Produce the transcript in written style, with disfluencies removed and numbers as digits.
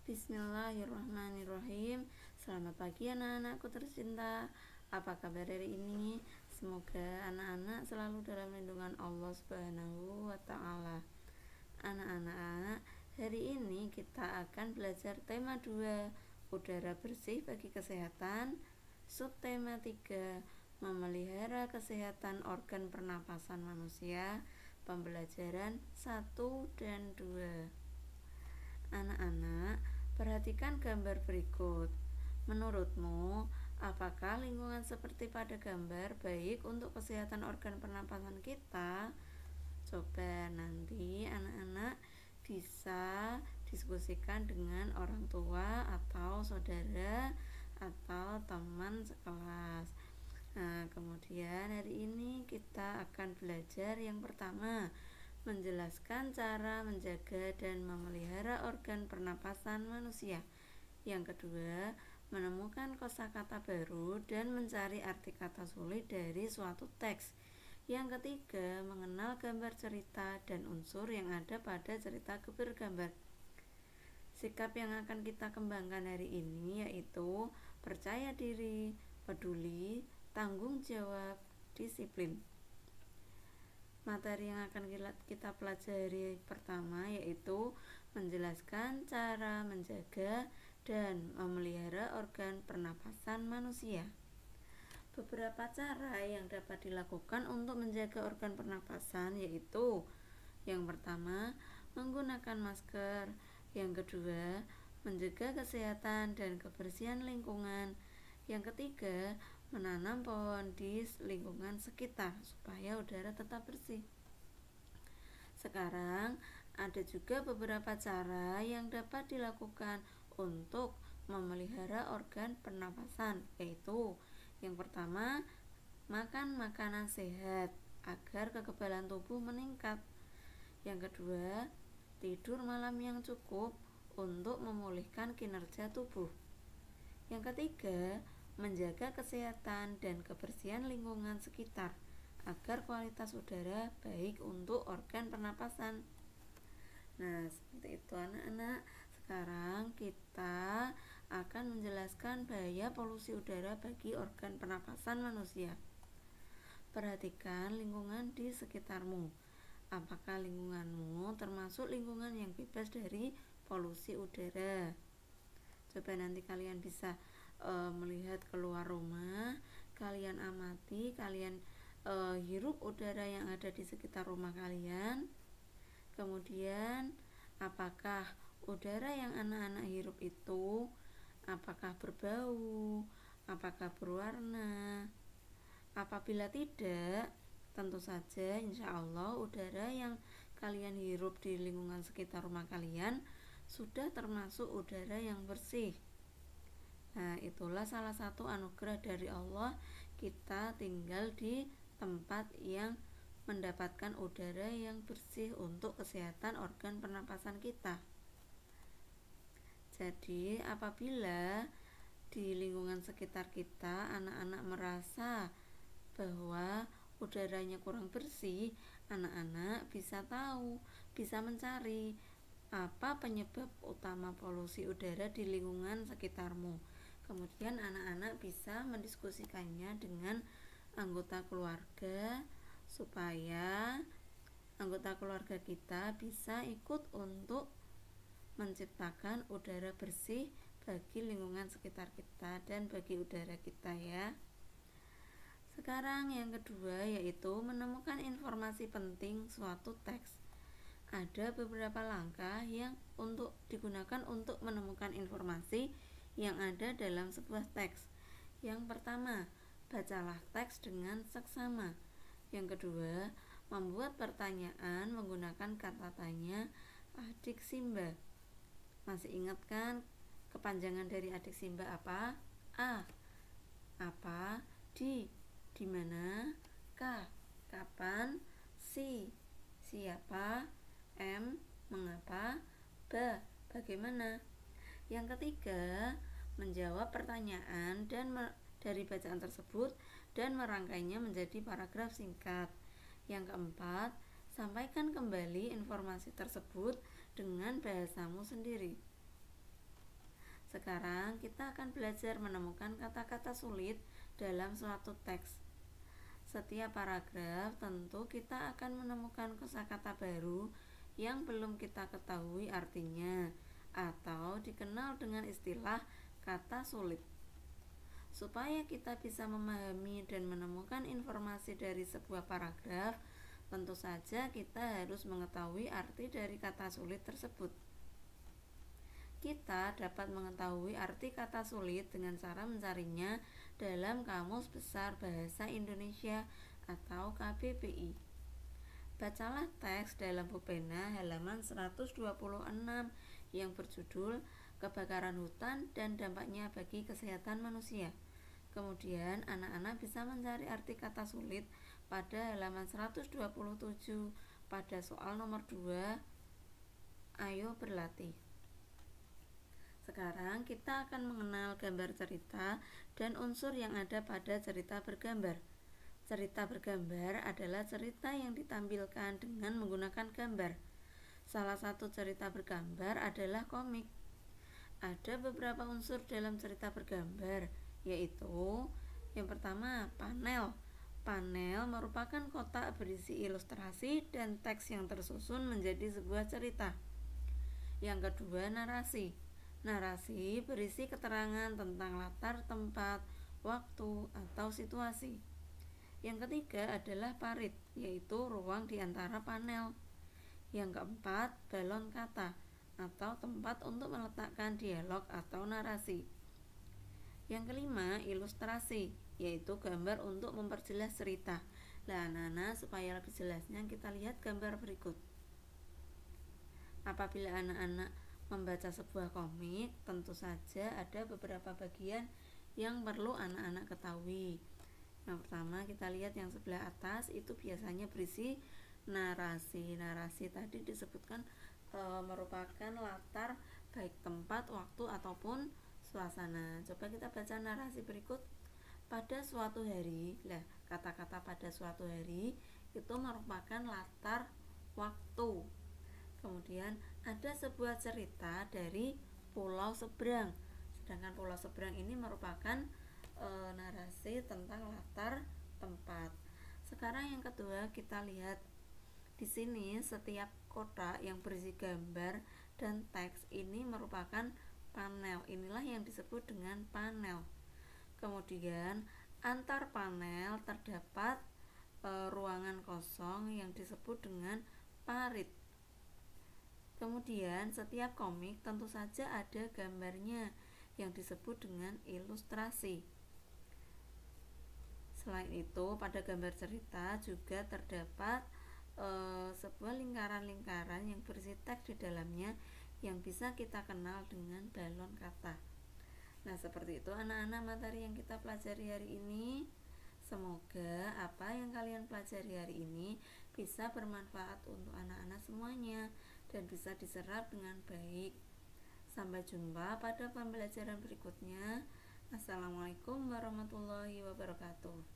Bismillahirrahmanirrahim. Selamat pagi anak-anakku tercinta. Apa kabar hari ini? Semoga anak-anak selalu dalam lindungan Allah Subhanahu wa taala. Anak-anak, hari ini kita akan belajar tema 2, udara bersih bagi kesehatan. Subtema 3, memelihara kesehatan organ pernapasan manusia. Pembelajaran 1 dan 2. Anak-anak, perhatikan gambar berikut. Menurutmu, apakah lingkungan seperti pada gambar baik untuk kesehatan organ pernapasan kita? Coba nanti anak-anak bisa diskusikan dengan orang tua atau saudara atau teman sekelas. Nah, kemudian hari ini kita akan belajar yang pertama, menjelaskan cara menjaga dan memelihara organ pernapasan manusia. Yang kedua, menemukan kosakata baru dan mencari arti kata sulit dari suatu teks. Yang ketiga, mengenal gambar cerita dan unsur yang ada pada cerita bergambar. Sikap yang akan kita kembangkan hari ini yaitu percaya diri, peduli, tanggung jawab, disiplin. Materi yang akan kita pelajari pertama yaitu menjelaskan cara menjaga dan memelihara organ pernapasan manusia. Beberapa cara yang dapat dilakukan untuk menjaga organ pernapasan yaitu yang pertama, menggunakan masker. Yang kedua, menjaga kesehatan dan kebersihan lingkungan. Yang ketiga, menanam pohon di lingkungan sekitar supaya udara tetap bersih. Sekarang ada juga beberapa cara yang dapat dilakukan untuk memelihara organ pernapasan, yaitu yang pertama, makan makanan sehat agar kekebalan tubuh meningkat. Yang kedua, tidur malam yang cukup untuk memulihkan kinerja tubuh. Yang ketiga, menjaga kesehatan dan kebersihan lingkungan sekitar agar kualitas udara baik untuk organ pernapasan. Nah, seperti itu anak-anak. Sekarang kita akan menjelaskan bahaya polusi udara bagi organ pernapasan manusia. Perhatikan lingkungan di sekitarmu. Apakah lingkunganmu termasuk lingkungan yang bebas dari polusi udara? Coba nanti kalian bisa melihat keluar rumah, kalian amati, kalian hirup udara yang ada di sekitar rumah kalian. Kemudian apakah udara yang anak-anak hirup itu apakah berbau, apakah berwarna? Apabila tidak, tentu saja insya Allah udara yang kalian hirup di lingkungan sekitar rumah kalian sudah termasuk udara yang bersih. Nah, itulah salah satu anugerah dari Allah, kita tinggal di tempat yang mendapatkan udara yang bersih untuk kesehatan organ pernapasan kita. Jadi, apabila di lingkungan sekitar kita anak-anak merasa bahwa udaranya kurang bersih, anak-anak bisa tahu, bisa mencari apa penyebab utama polusi udara di lingkungan sekitarmu. Kemudian anak-anak bisa mendiskusikannya dengan anggota keluarga supaya anggota keluarga kita bisa ikut untuk menciptakan udara bersih bagi lingkungan sekitar kita dan bagi udara kita ya. Sekarang yang kedua yaitu menemukan informasi penting suatu teks. Ada beberapa langkah yang digunakan untuk menemukan informasi yang ada dalam sebuah teks. Yang pertama, bacalah teks dengan seksama. Yang kedua, membuat pertanyaan menggunakan kata tanya adik Simba. Masih ingat kan kepanjangan dari adik Simba apa? A. Apa? Di mana? K. Kapan? Siapa? M. Mengapa? Bagaimana? Yang ketiga, menjawab pertanyaan dari bacaan tersebut dan merangkainya menjadi paragraf singkat. Yang keempat, sampaikan kembali informasi tersebut dengan bahasamu sendiri. Sekarang kita akan belajar menemukan kata-kata sulit dalam suatu teks. Setiap paragraf tentu kita akan menemukan kosakata baru yang belum kita ketahui artinya atau dikenal dengan istilah kata sulit. Supaya kita bisa memahami dan menemukan informasi dari sebuah paragraf, tentu saja kita harus mengetahui arti dari kata sulit tersebut. Kita dapat mengetahui arti kata sulit dengan cara mencarinya dalam Kamus Besar Bahasa Indonesia atau KBBI. Bacalah teks dalam Pupena halaman 126 yang berjudul Kebakaran Hutan dan Dampaknya Bagi Kesehatan Manusia. Kemudian anak-anak bisa mencari arti kata sulit pada halaman 127 pada soal nomor 2. Ayo berlatih. Sekarang kita akan mengenal gambar cerita dan unsur yang ada pada cerita bergambar. Cerita bergambar adalah cerita yang ditampilkan dengan menggunakan gambar. Salah satu cerita bergambar adalah komik. Ada beberapa unsur dalam cerita bergambar, yaitu yang pertama, panel. Panel merupakan kotak berisi ilustrasi dan teks yang tersusun menjadi sebuah cerita. Yang kedua, narasi. Narasi berisi keterangan tentang latar tempat, waktu, atau situasi. Yang ketiga adalah parit, yaitu ruang di antara panel. Yang keempat, balon kata, atau tempat untuk meletakkan dialog atau narasi. Yang kelima, ilustrasi, yaitu gambar untuk memperjelas cerita. Nah, anak-anak, supaya lebih jelasnya kita lihat gambar berikut. Apabila anak-anak membaca sebuah komik, tentu saja ada beberapa bagian yang perlu anak-anak ketahui. Yang pertama, kita lihat yang sebelah atas itu biasanya berisi narasi. Narasi tadi disebutkan merupakan latar baik tempat, waktu, ataupun suasana. Coba kita baca narasi berikut. Pada suatu hari, kata-kata pada suatu hari itu merupakan latar waktu. Kemudian ada sebuah cerita dari pulau seberang. Sedangkan pulau seberang ini merupakan narasi tentang latar tempat. Sekarang yang kedua, kita lihat di sini setiap kotak yang berisi gambar dan teks ini merupakan panel. Inilah yang disebut dengan panel. Kemudian antar panel terdapat ruangan kosong yang disebut dengan parit. Kemudian setiap komik tentu saja ada gambarnya yang disebut dengan ilustrasi. Selain itu, pada gambar cerita juga terdapat sebuah lingkaran-lingkaran yang berisi teks di dalamnya yang bisa kita kenal dengan balon kata. Nah, seperti itu anak-anak materi yang kita pelajari hari ini. Semoga apa yang kalian pelajari hari ini bisa bermanfaat untuk anak-anak semuanya dan bisa diserap dengan baik. Sampai jumpa pada pembelajaran berikutnya. Assalamualaikum warahmatullahi wabarakatuh.